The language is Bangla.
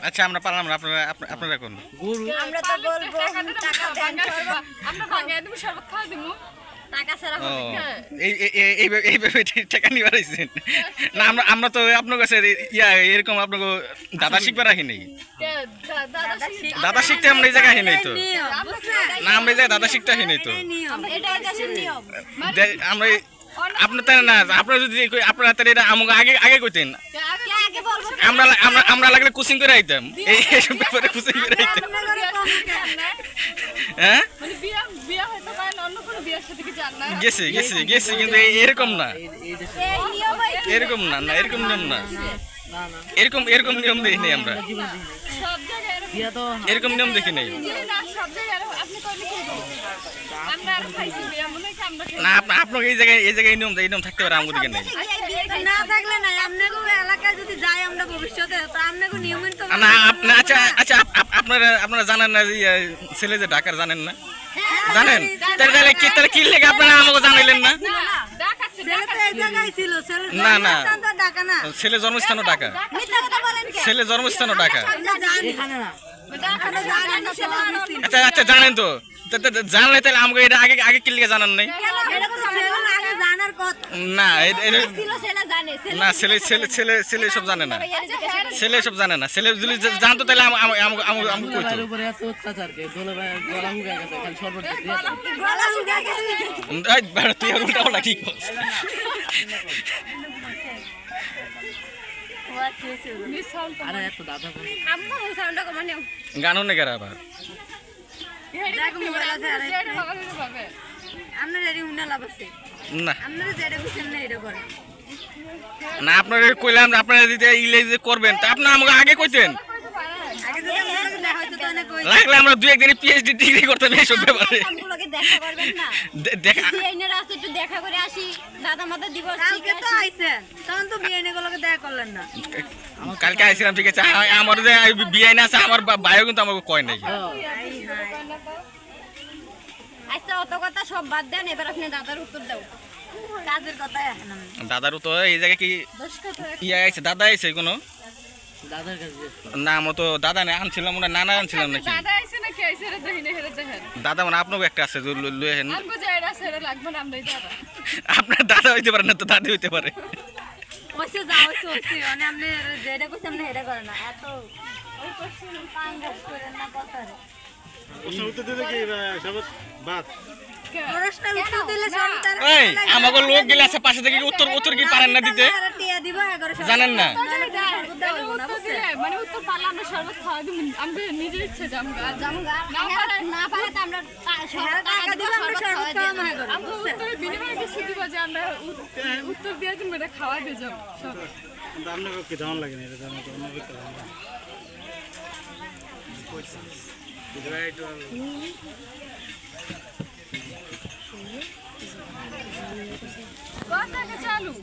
আচ্ছা আমরা পারলাম না, আপনারা কোন গরু আমরা তো বলবো টাকা দেন আমরা ভাঙে দেব শরবত খাওয়া দেব টাকা ছাড়া হবে না এইভাবে টাকা নিয়ে বাড়াইছেন না। আমরা তো আপনার কাছে এরকম আপনাকে দাদা শিখবে রাখি নেই, দাদা শিখতে আমরা এই জায়গায় নেই তো না, আমরা এই জায়গায় দাদা শিখতে আসি নেই তো আমরা আপনার তাই না। আপনারা যদি আপনারা তাহলে এটা আমাকে আগে আগে কইতেন, আমরা আমরা আমরা লাগলে কোচিং করে আইতাম, এইসব ব্যাপারে কোচিং করে আইতাম। হ্যাঁ গেছি গেছি গেছি কিন্তু এরকম না, এরকম না, না এরকম নিয়ম না, এরকম এরকম নিয়ম দেখি নাই আমরা, এরকম নিয়ম দেখি নাই না। আপনাকে এই জায়গায় নিয়ম থাকতে পারে, আমাদের দিকে নেই না থাকলে না। আপনাদের এলাকায় যদি যাই আমরা ভবিষ্যতে তো আপনাদের নিয়মিত না। আচ্ছা আচ্ছা আপনারা জানেন না ছেলে যে ঢাকার, জানেন না? জানেন তাহলে কি লেগে আপনারা আমাকে জানাইলেন না? না না, ছেলে জন্মস্থানও ঢাকা, ছেলে জন্মস্থানও ঢাকা। আচ্ছা আচ্ছা জানেন তো, জানলে তাহলে আমাকে এটা আগে আগে কি লিখে জানান নাই? না না, ছেলে ছেলে ছেলে ছেলে সব জানে না, ছেলে সব জানে না। ছেলে যদি জানতো তাহলে আমাকে কইতো। তুই উল্টা পাল্টা কি করছিস? গান শুনে গেরা আবার না, আপনারা কইলাম আপনারা যদি ইংরেজি করবেন তা আপনারা আমাকে আগে কইতেন, লাগলে আমরা দুই একদিনে পিএইচডি ডিগ্রি করতাম এইসব ব্যাপারে। দেখা করে আসি দাদা মাদা দিবস কালকে তো আইছেন, তখন তো বিয়ে নিয়ে দেখা করলেন না। কালকে আইছিলাম ঠিক আছে, আমার যে বিয়ে না আছে আমার ভাইও কিন্তু আমাকে কয় নাই। আচ্ছা অত কথা সব বাদ দেন, এবার আপনি দাদার উত্তর দাও। কাজের কথা এখন দাদার তো এই জায়গায় কি ইয়া আইছে, দাদা আইছে কোনো দাদার কাছে না? আমরা তো দাদা না আনছিলাম, না নানা আনছিলাম নাকি? দাদা আইছে নাকি আইছে রে দেহিনে হেরে দেখেন দাদা মানে আপনাকে একটা আছে লয়ে হেন, আমগো যায়রা সেরা লাগবে না আমরাই দাদা। আপনার দাদা হইতে পারে না তো দাদি হইতে পারে। ওইসে যাও সত্যি মানে আপনি যেটা কইছেন না হেরা করে না এত ওই কোশ্চেন পাঙ্গাস করে না কথা রে। প্রশ্ন উত্তর দিলে কি সবত বাদ প্রশ্নের উত্তর দিলে সন্তান এই আমাকে লোক গেলে আছে পাশে থেকে উত্তর কি পারেন না দিতে? টিয়া দিব 1100 জানেন না মানে উত্তর পারলে আমরা শরবত খাওয়া দিব, আমরা নিজে ইচ্ছে জামগা না পারে তো আমরা টাকা দিব, আমরা শরবত খাওয়া না করব। আমরা উত্তরের বিনিময়ে কিছু দিব যে আমরা উত্তর দিয়ে দিন এটা খাওয়া দিয়ে যাব সব। আপনাকে কি দাম লাগে না? এটা দাম তো অন্য কিছু দাম না। চালু